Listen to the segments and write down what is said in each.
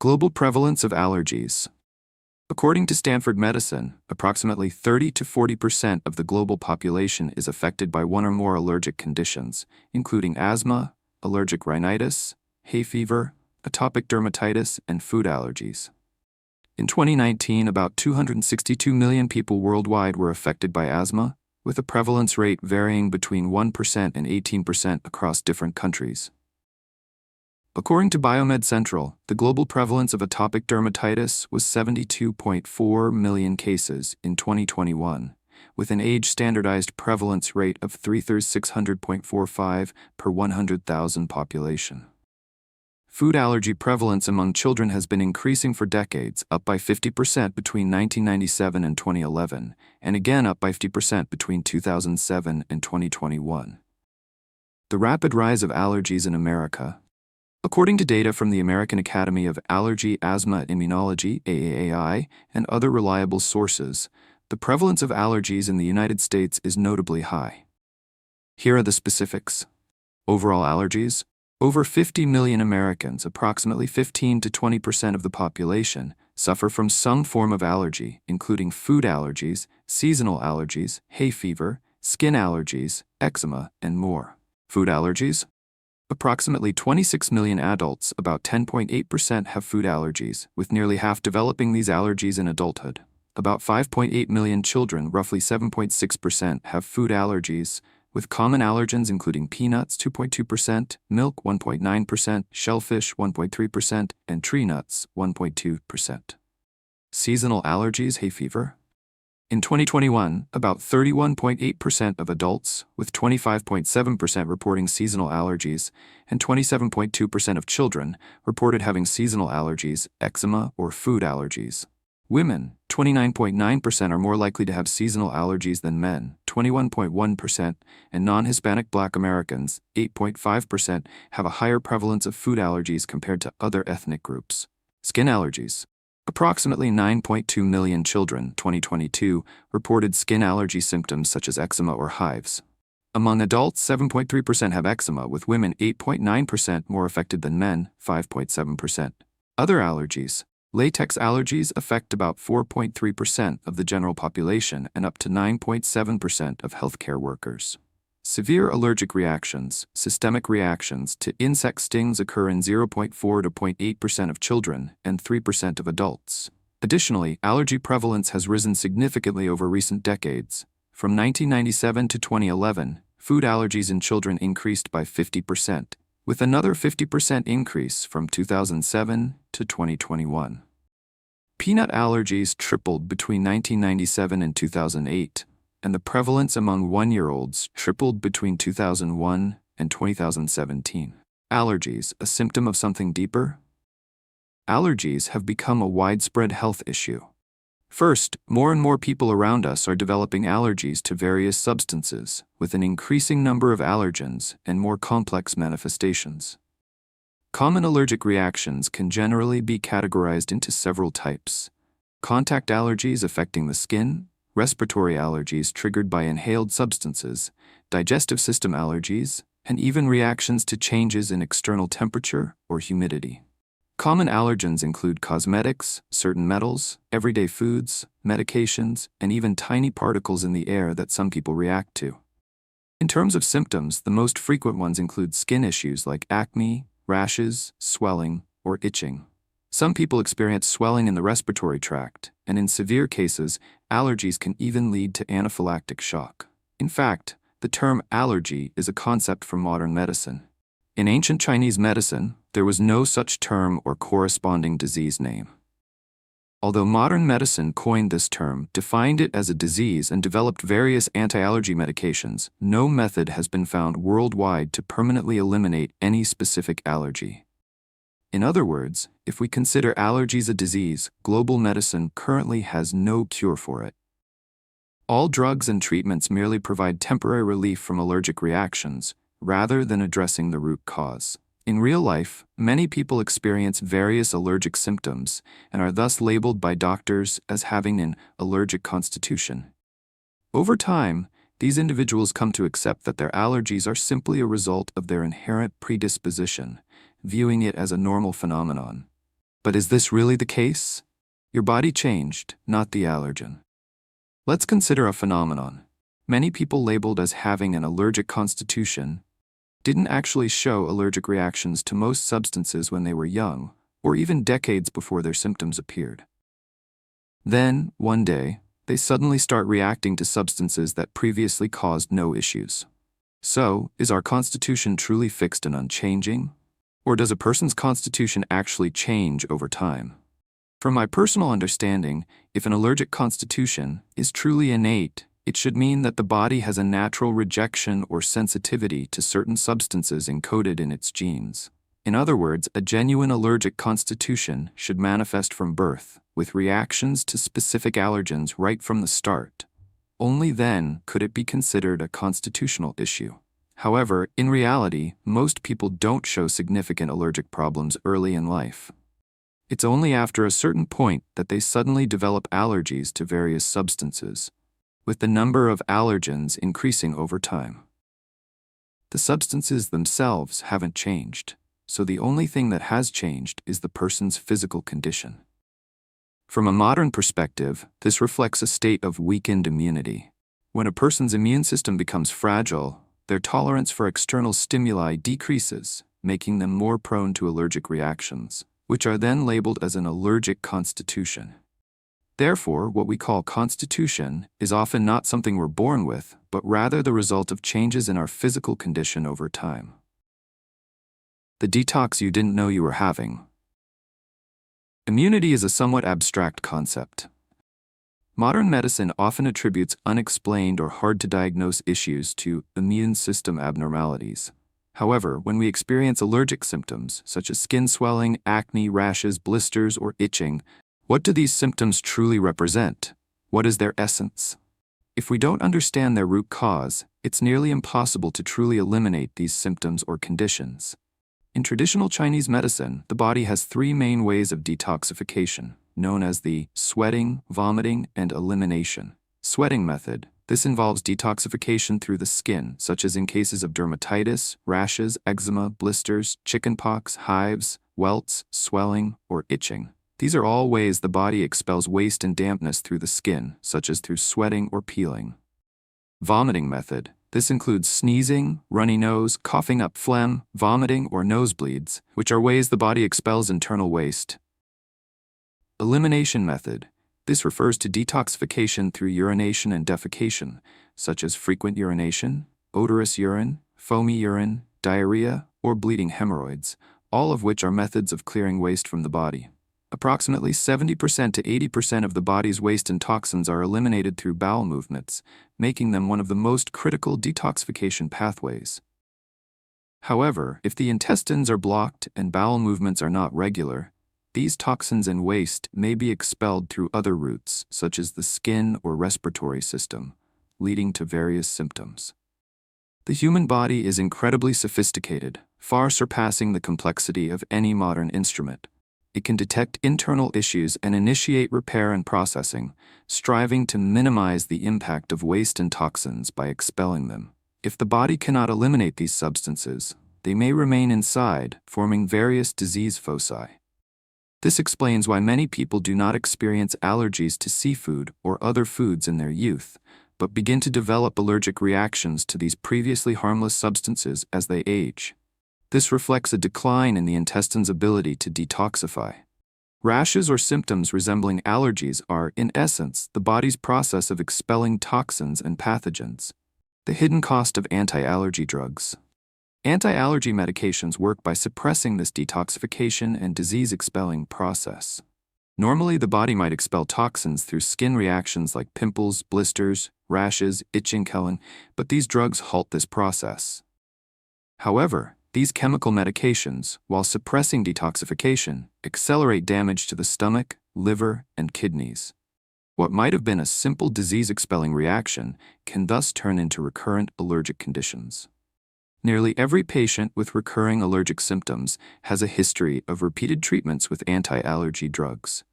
Global prevalence of allergies. According to Stanford Medicine, approximately 30 to 40% of the global population is affected by one or more allergic conditions, including asthma, allergic rhinitis, hay fever, atopic dermatitis, and food allergies. In 2019, about 262 million people worldwide were affected by asthma, with a prevalence rate varying between 1% and 18% across different countries. According to Biomed Central, the global prevalence of atopic dermatitis was 72.4 million cases in 2021, with an age-standardized prevalence rate of 3,600.45 per 100,000 population. Food allergy prevalence among children has been increasing for decades, up by 50% between 1997 and 2011, and again up by 50% between 2007 and 2021. The rapid rise of allergies in America. According to data from the American Academy of Allergy, Asthma, Immunology, AAAI, and other reliable sources, the prevalence of allergies in the United States is notably high. Here are the specifics. Overall allergies. Over 50 million Americans, approximately 15 to 20% of the population, suffer from some form of allergy, including food allergies, seasonal allergies, hay fever, skin allergies, eczema, and more. Food allergies. Approximately 26 million adults, about 10.8%, have food allergies, with nearly half developing these allergies in adulthood. About 5.8 million children, roughly 7.6%, have food allergies, with common allergens including peanuts 2.2%, milk 1.9%, shellfish 1.3%, and tree nuts 1.2%. Seasonal allergies, hay fever. In 2021, about 31.8% of adults, with 25.7% reporting seasonal allergies, and 27.2% of children reported having seasonal allergies, eczema, or food allergies. Women, 29.9%, are more likely to have seasonal allergies than men, 21.1%, and non-Hispanic Black Americans, 8.5%, have a higher prevalence of food allergies compared to other ethnic groups. Skin allergies. Approximately 9.2 million children, 2022, reported skin allergy symptoms such as eczema or hives. Among adults, 7.3% have eczema, with women 8.9% more affected than men, 5.7%. Other allergies. Latex allergies affect about 4.3% of the general population and up to 9.7% of healthcare workers. Severe allergic reactions, systemic reactions to insect stings occur in 0.4 to 0.8% of children and 3% of adults. Additionally, allergy prevalence has risen significantly over recent decades. From 1997 to 2011, food allergies in children increased by 50%, with another 50% increase from 2007 to 2021. Peanut allergies tripled between 1997 and 2008. And the prevalence among 1-year-olds tripled between 2001 and 2017. Allergies, a symptom of something deeper? Allergies have become a widespread health issue. First, more and more people around us are developing allergies to various substances, with an increasing number of allergens and more complex manifestations. Common allergic reactions can generally be categorized into several types. Contact allergies affecting the skin, respiratory allergies triggered by inhaled substances, digestive system allergies, and even reactions to changes in external temperature or humidity. Common allergens include cosmetics, certain metals, everyday foods, medications, and even tiny particles in the air that some people react to. In terms of symptoms, the most frequent ones include skin issues like acne, rashes, swelling, or itching. Some people experience swelling in the respiratory tract, and in severe cases, allergies can even lead to anaphylactic shock. In fact, the term allergy is a concept from modern medicine. In ancient Chinese medicine, there was no such term or corresponding disease name. Although modern medicine coined this term, defined it as a disease, and developed various anti-allergy medications, no method has been found worldwide to permanently eliminate any specific allergy. In other words, if we consider allergies a disease, global medicine currently has no cure for it. All drugs and treatments merely provide temporary relief from allergic reactions, rather than addressing the root cause. In real life, many people experience various allergic symptoms and are thus labeled by doctors as having an allergic constitution. Over time, these individuals come to accept that their allergies are simply a result of their inherent predisposition, viewing it as a normal phenomenon. But is this really the case? Your body changed, not the allergen. Let's consider a phenomenon. Many people labeled as having an allergic constitution didn't actually show allergic reactions to most substances when they were young, or even decades before their symptoms appeared. Then, one day, they suddenly start reacting to substances that previously caused no issues. So, is our constitution truly fixed and unchanging? Or does a person's constitution actually change over time? From my personal understanding, if an allergic constitution is truly innate, it should mean that the body has a natural rejection or sensitivity to certain substances encoded in its genes. In other words, a genuine allergic constitution should manifest from birth, with reactions to specific allergens right from the start. Only then could it be considered a constitutional issue. However, in reality, most people don't show significant allergic problems early in life. It's only after a certain point that they suddenly develop allergies to various substances, with the number of allergens increasing over time. The substances themselves haven't changed, so the only thing that has changed is the person's physical condition. From a modern perspective, this reflects a state of weakened immunity. When a person's immune system becomes fragile, their tolerance for external stimuli decreases, making them more prone to allergic reactions, which are then labeled as an allergic constitution. Therefore, what we call constitution is often not something we're born with, but rather the result of changes in our physical condition over time. The detox you didn't know you were having. Immunity is a somewhat abstract concept. Modern medicine often attributes unexplained or hard-to-diagnose issues to immune system abnormalities. However, when we experience allergic symptoms, such as skin swelling, acne, rashes, blisters, or itching, what do these symptoms truly represent? What is their essence? If we don't understand their root cause, it's nearly impossible to truly eliminate these symptoms or conditions. In traditional Chinese medicine, the body has three main ways of detoxification, known as the sweating, vomiting, and elimination. Sweating method. This involves detoxification through the skin, such as in cases of dermatitis, rashes, eczema, blisters, chickenpox, hives, welts, swelling, or itching. These are all ways the body expels waste and dampness through the skin, such as through sweating or peeling. Vomiting method. This includes sneezing, runny nose, coughing up phlegm, vomiting, or nosebleeds, which are ways the body expels internal waste. Elimination method. This refers to detoxification through urination and defecation, such as frequent urination, odorous urine, foamy urine, diarrhea, or bleeding hemorrhoids, all of which are methods of clearing waste from the body. Approximately 70% to 80% of the body's waste and toxins are eliminated through bowel movements, making them one of the most critical detoxification pathways. However, if the intestines are blocked and bowel movements are not regular, these toxins and waste may be expelled through other routes, such as the skin or respiratory system, leading to various symptoms. The human body is incredibly sophisticated, far surpassing the complexity of any modern instrument. It can detect internal issues and initiate repair and processing, striving to minimize the impact of waste and toxins by expelling them. If the body cannot eliminate these substances, they may remain inside, forming various disease foci. This explains why many people do not experience allergies to seafood or other foods in their youth, but begin to develop allergic reactions to these previously harmless substances as they age. This reflects a decline in the intestine's ability to detoxify. Rashes or symptoms resembling allergies are, in essence, the body's process of expelling toxins and pathogens. The hidden cost of anti-allergy drugs. Anti-allergy medications work by suppressing this detoxification and disease-expelling process. Normally, the body might expel toxins through skin reactions like pimples, blisters, rashes, itching, but these drugs halt this process. However, these chemical medications, while suppressing detoxification, accelerate damage to the stomach, liver, and kidneys. What might have been a simple disease-expelling reaction can thus turn into recurrent allergic conditions. Nearly every patient with recurring allergic symptoms has a history of repeated treatments with anti-allergy drugs.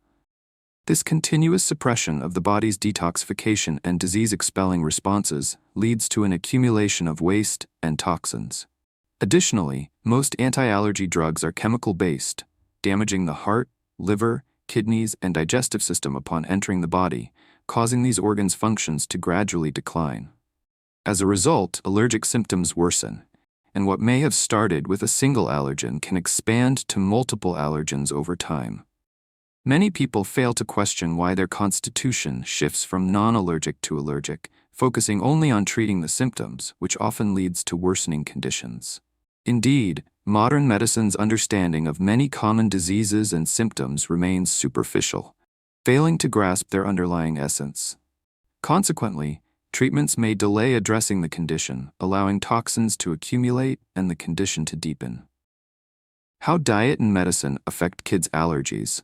This continuous suppression of the body's detoxification and disease-expelling responses leads to an accumulation of waste and toxins. Additionally, most anti-allergy drugs are chemical-based, damaging the heart, liver, kidneys, and digestive system upon entering the body, causing these organs' functions to gradually decline. As a result, allergic symptoms worsen, and what may have started with a single allergen can expand to multiple allergens over time. Many people fail to question why their constitution shifts from non-allergic to allergic, focusing only on treating the symptoms, which often leads to worsening conditions. Indeed, modern medicine's understanding of many common diseases and symptoms remains superficial, failing to grasp their underlying essence. Consequently, treatments may delay addressing the condition, allowing toxins to accumulate and the condition to deepen. How diet and medicine affect kids' allergies.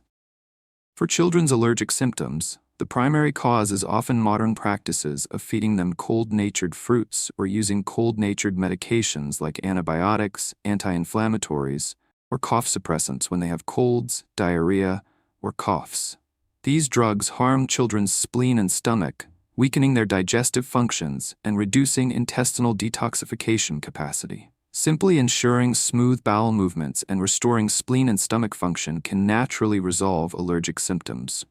For children's allergic symptoms, the primary cause is often modern practices of feeding them cold-natured fruits or using cold-natured medications like antibiotics, anti-inflammatories, or cough suppressants when they have colds, diarrhea, or coughs. These drugs harm children's spleen and stomach, weakening their digestive functions and reducing intestinal detoxification capacity. Simply ensuring smooth bowel movements and restoring spleen and stomach function can naturally resolve allergic symptoms.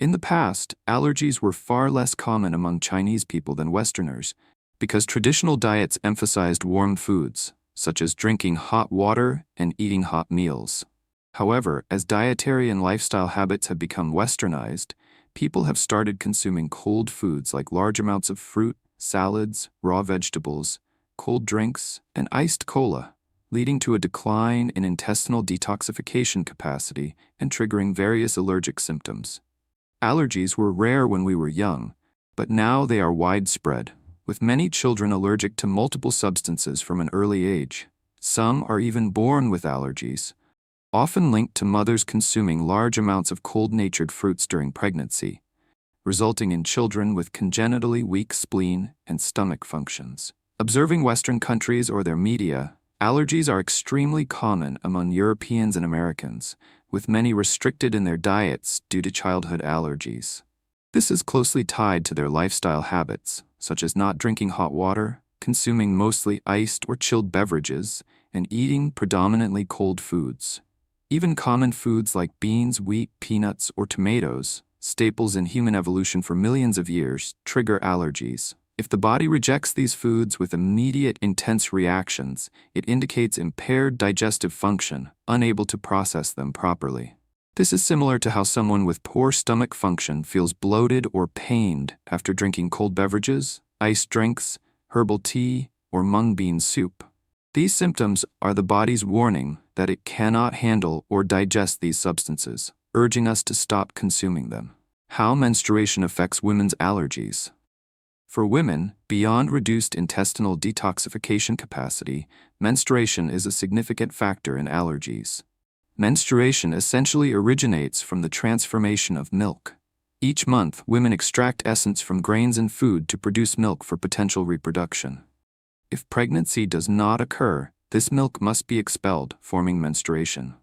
In the past, allergies were far less common among Chinese people than Westerners, because traditional diets emphasized warm foods, such as drinking hot water and eating hot meals. However, as dietary and lifestyle habits have become westernized, people have started consuming cold foods like large amounts of fruit, salads, raw vegetables, cold drinks, and iced cola, leading to a decline in intestinal detoxification capacity and triggering various allergic symptoms. Allergies were rare when we were young, but now they are widespread, with many children allergic to multiple substances from an early age. Some are even born with allergies, often linked to mothers consuming large amounts of cold-natured fruits during pregnancy, resulting in children with congenitally weak spleen and stomach functions. Observing Western countries or their media, allergies are extremely common among Europeans and Americans, with many restricted in their diets due to childhood allergies. This is closely tied to their lifestyle habits, such as not drinking hot water, consuming mostly iced or chilled beverages, and eating predominantly cold foods. Even common foods like beans, wheat, peanuts, or tomatoes, staples in human evolution for millions of years, trigger allergies. If the body rejects these foods with immediate, intense reactions, it indicates impaired digestive function, unable to process them properly. This is similar to how someone with poor stomach function feels bloated or pained after drinking cold beverages, iced drinks, herbal tea, or mung bean soup. These symptoms are the body's warning that it cannot handle or digest these substances, urging us to stop consuming them. How menstruation affects women's allergies. For women, beyond reduced intestinal detoxification capacity, menstruation is a significant factor in allergies. Menstruation essentially originates from the transformation of milk. Each month, women extract essence from grains and food to produce milk for potential reproduction. If pregnancy does not occur, this milk must be expelled, forming menstruation.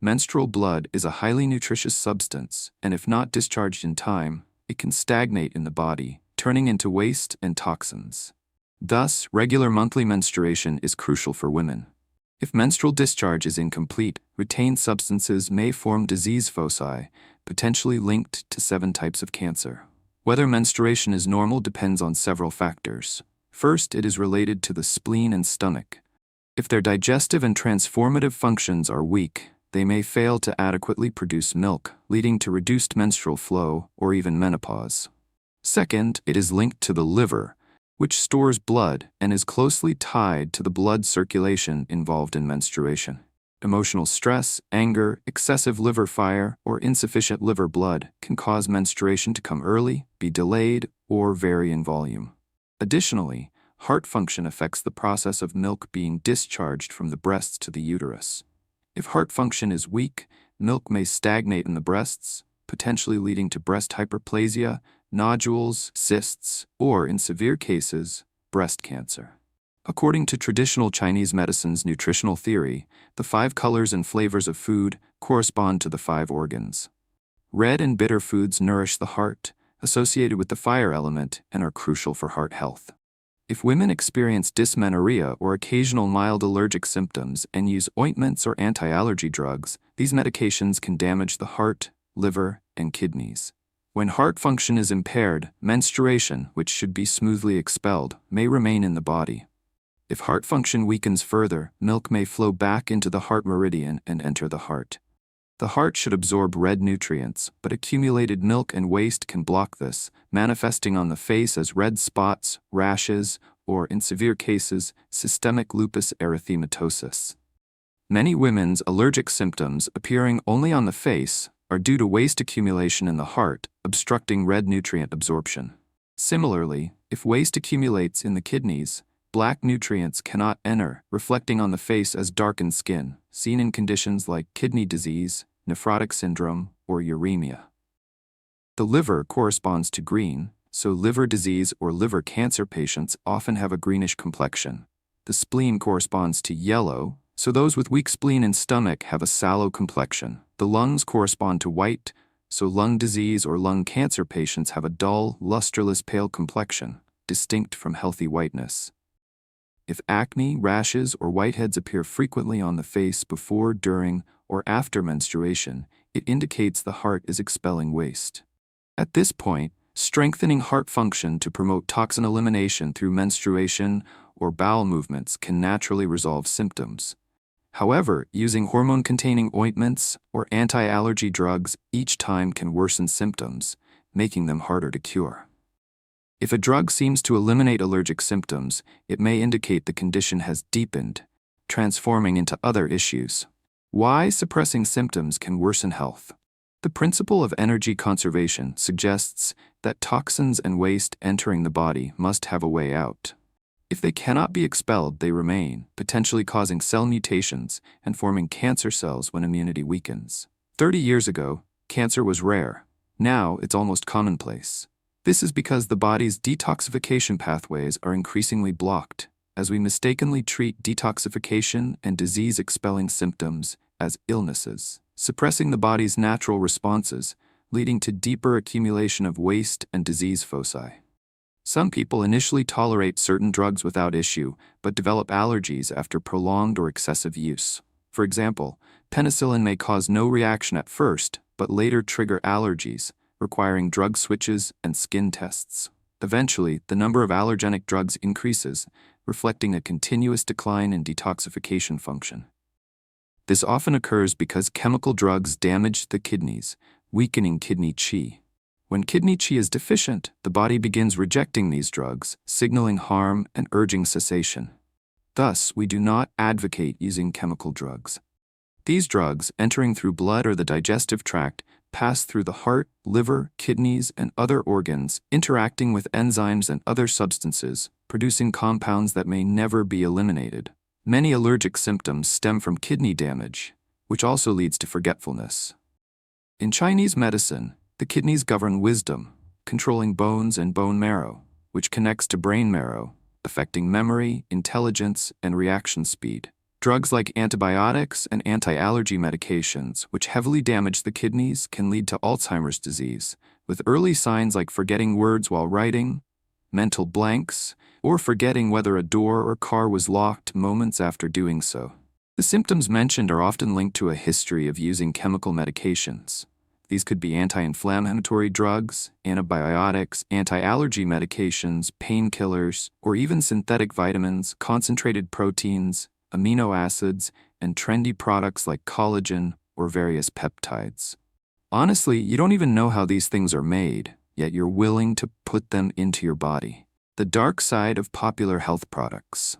Menstrual blood is a highly nutritious substance, and if not discharged in time, it can stagnate in the body, turning into waste and toxins. Thus, regular monthly menstruation is crucial for women. If menstrual discharge is incomplete, retained substances may form disease foci, potentially linked to 7 types of cancer. Whether menstruation is normal depends on several factors. First, it is related to the spleen and stomach. If their digestive and transformative functions are weak, they may fail to adequately produce milk, leading to reduced menstrual flow or even menopause. Second, it is linked to the liver, which stores blood and is closely tied to the blood circulation involved in menstruation. Emotional stress, anger, excessive liver fire, or insufficient liver blood can cause menstruation to come early, be delayed, or vary in volume. Additionally, heart function affects the process of milk being discharged from the breasts to the uterus. If heart function is weak, milk may stagnate in the breasts, potentially leading to breast hyperplasia, nodules, cysts, or, in severe cases, breast cancer. According to traditional Chinese medicine's nutritional theory, the 5 colors and flavors of food correspond to the 5 organs. Red and bitter foods nourish the heart, associated with the fire element, and are crucial for heart health. If women experience dysmenorrhea or occasional mild allergic symptoms and use ointments or anti-allergy drugs, these medications can damage the heart, liver, and kidneys. When heart function is impaired, menstruation, which should be smoothly expelled, may remain in the body. If heart function weakens further, milk may flow back into the heart meridian and enter the heart. The heart should absorb red nutrients, but accumulated milk and waste can block this, manifesting on the face as red spots, rashes, or, in severe cases, systemic lupus erythematosus. Many women's allergic symptoms appearing only on the face are due to waste accumulation in the heart, obstructing red nutrient absorption. Similarly, if waste accumulates in the kidneys, black nutrients cannot enter, reflecting on the face as darkened skin, seen in conditions like kidney disease, nephrotic syndrome, or uremia. The liver corresponds to green, so liver disease or liver cancer patients often have a greenish complexion. The spleen corresponds to yellow, so those with weak spleen and stomach have a sallow complexion. The lungs correspond to white, so lung disease or lung cancer patients have a dull, lusterless pale complexion, distinct from healthy whiteness. If acne, rashes, or whiteheads appear frequently on the face before, during, or after menstruation, it indicates the heart is expelling waste. At this point, strengthening heart function to promote toxin elimination through menstruation or bowel movements can naturally resolve symptoms. However, using hormone-containing ointments or anti-allergy drugs each time can worsen symptoms, making them harder to cure. If a drug seems to eliminate allergic symptoms, it may indicate the condition has deepened, transforming into other issues. Why suppressing symptoms can worsen health? The principle of energy conservation suggests that toxins and waste entering the body must have a way out. If they cannot be expelled, they remain, potentially causing cell mutations and forming cancer cells when immunity weakens. 30 years ago, cancer was rare. Now, it's almost commonplace. This is because the body's detoxification pathways are increasingly blocked, as we mistakenly treat detoxification and disease-expelling symptoms as illnesses, suppressing the body's natural responses, leading to deeper accumulation of waste and disease foci. Some people initially tolerate certain drugs without issue, but develop allergies after prolonged or excessive use. For example, penicillin may cause no reaction at first, but later trigger allergies, requiring drug switches and skin tests. Eventually, the number of allergenic drugs increases, reflecting a continuous decline in detoxification function. This often occurs because chemical drugs damage the kidneys, weakening kidney qi. When kidney qi is deficient, the body begins rejecting these drugs, signaling harm and urging cessation. Thus, we do not advocate using chemical drugs. These drugs, entering through blood or the digestive tract, pass through the heart, liver, kidneys, and other organs, interacting with enzymes and other substances, producing compounds that may never be eliminated. Many allergic symptoms stem from kidney damage, which also leads to forgetfulness. In Chinese medicine, the kidneys govern wisdom, controlling bones and bone marrow, which connects to brain marrow, affecting memory, intelligence, and reaction speed. Drugs like antibiotics and anti-allergy medications, which heavily damage the kidneys, can lead to Alzheimer's disease, with early signs like forgetting words while writing, mental blanks, or forgetting whether a door or car was locked moments after doing so. The symptoms mentioned are often linked to a history of using chemical medications. These could be anti-inflammatory drugs, antibiotics, anti-allergy medications, painkillers, or even synthetic vitamins, concentrated proteins, amino acids, and trendy products like collagen or various peptides. Honestly, you don't even know how these things are made, yet you're willing to put them into your body. The dark side of popular health products.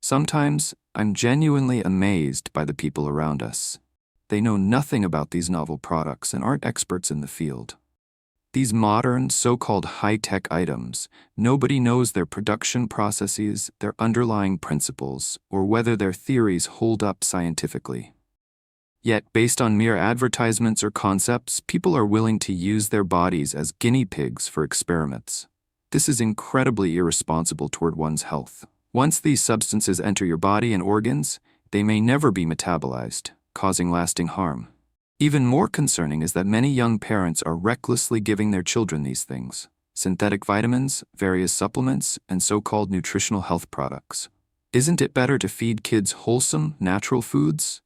Sometimes, I'm genuinely amazed by the people around us. They know nothing about these novel products and aren't experts in the field. These modern, so-called high-tech items, nobody knows their production processes, their underlying principles, or whether their theories hold up scientifically. Yet, based on mere advertisements or concepts, people are willing to use their bodies as guinea pigs for experiments. This is incredibly irresponsible toward one's health. Once these substances enter your body and organs, they may never be metabolized, causing lasting harm. Even more concerning is that many young parents are recklessly giving their children these things. synthetic vitamins, various supplements, and so-called nutritional health products. Isn't it better to feed kids wholesome, natural foods?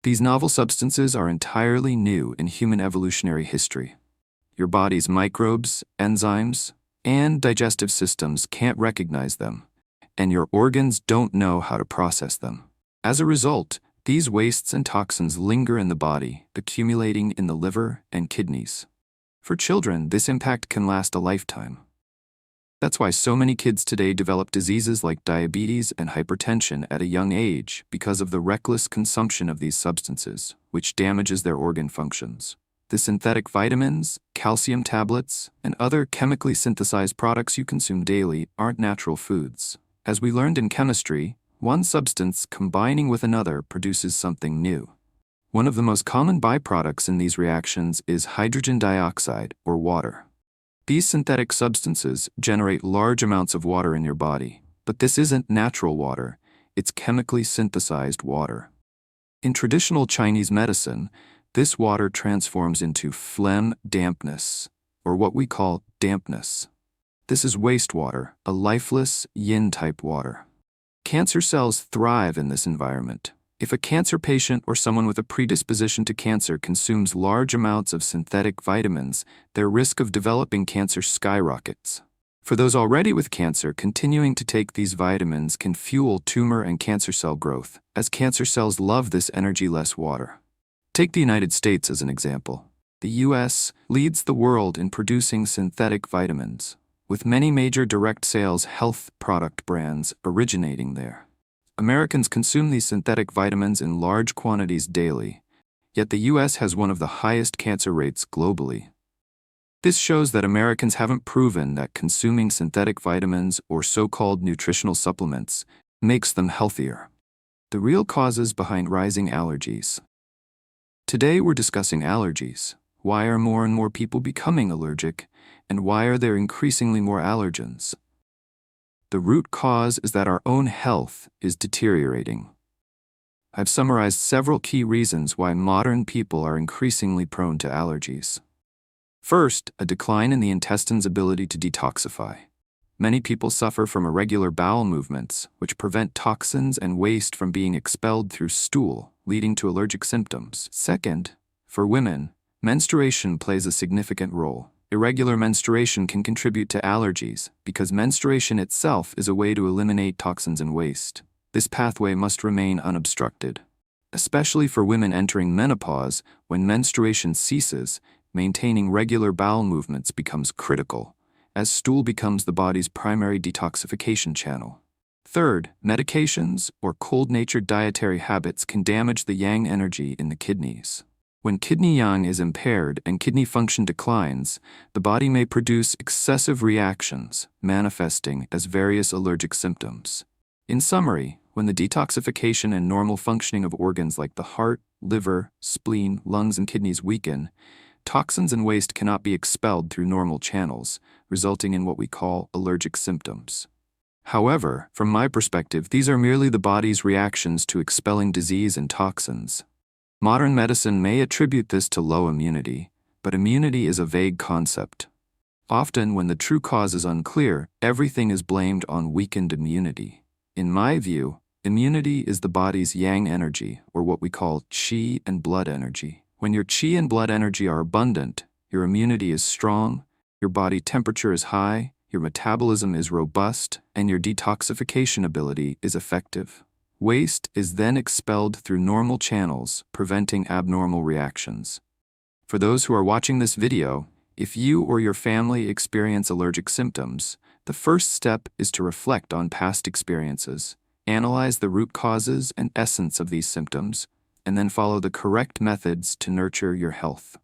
These novel substances are entirely new in human evolutionary history. Your body's microbes, enzymes, and digestive systems can't recognize them, and your organs don't know how to process them. As a result, these wastes and toxins linger in the body, accumulating in the liver and kidneys. For children, this impact can last a lifetime. That's why so many kids today develop diseases like diabetes and hypertension at a young age because of the reckless consumption of these substances, which damages their organ functions. The synthetic vitamins, calcium tablets, and other chemically synthesized products you consume daily aren't natural foods. As we learned in chemistry, one substance combining with another produces something new. One of the most common byproducts in these reactions is hydrogen dioxide, or water. These synthetic substances generate large amounts of water in your body, but this isn't natural water, it's chemically synthesized water. In traditional Chinese medicine, this water transforms into phlegm dampness, or what we call dampness. This is wastewater, a lifeless, yin-type water. Cancer cells thrive in this environment. If a cancer patient or someone with a predisposition to cancer consumes large amounts of synthetic vitamins, their risk of developing cancer skyrockets. For those already with cancer, continuing to take these vitamins can fuel tumor and cancer cell growth, as cancer cells love this energy-less water. Take the United States as an example. The U.S. leads the world in producing synthetic vitamins, with many major direct sales health product brands originating there. Americans consume these synthetic vitamins in large quantities daily, yet the U.S. has one of the highest cancer rates globally. This shows that Americans haven't proven that consuming synthetic vitamins or so-called nutritional supplements makes them healthier. The real causes behind rising allergies. Today we're discussing allergies. Why are more and more people becoming allergic, and why are there increasingly more allergens? The root cause is that our own health is deteriorating. I've summarized several key reasons why modern people are increasingly prone to allergies. First, a decline in the intestine's ability to detoxify. Many people suffer from irregular bowel movements, which prevent toxins and waste from being expelled through stool, leading to allergic symptoms. Second, for women, menstruation plays a significant role. Irregular menstruation can contribute to allergies because menstruation itself is a way to eliminate toxins and waste. This pathway must remain unobstructed. Especially for women entering menopause, when menstruation ceases, maintaining regular bowel movements becomes critical, as stool becomes the body's primary detoxification channel. Third, medications or cold-natured dietary habits can damage the yang energy in the kidneys. When kidney yang is impaired and kidney function declines, the body may produce excessive reactions, manifesting as various allergic symptoms. In summary, when the detoxification and normal functioning of organs like the heart, liver, spleen, lungs, and kidneys weaken, toxins and waste cannot be expelled through normal channels, resulting in what we call allergic symptoms. However, from my perspective, these are merely the body's reactions to expelling disease and toxins. Modern medicine may attribute this to low immunity, but immunity is a vague concept. Often, when the true cause is unclear, everything is blamed on weakened immunity. In my view, immunity is the body's yang energy, or what we call qi and blood energy. When your qi and blood energy are abundant, your immunity is strong, your body temperature is high, your metabolism is robust, and your detoxification ability is effective. Waste is then expelled through normal channels, preventing abnormal reactions. For those who are watching this video, if you or your family experience allergic symptoms, the first step is to reflect on past experiences, analyze the root causes and essence of these symptoms, and then follow the correct methods to nurture your health.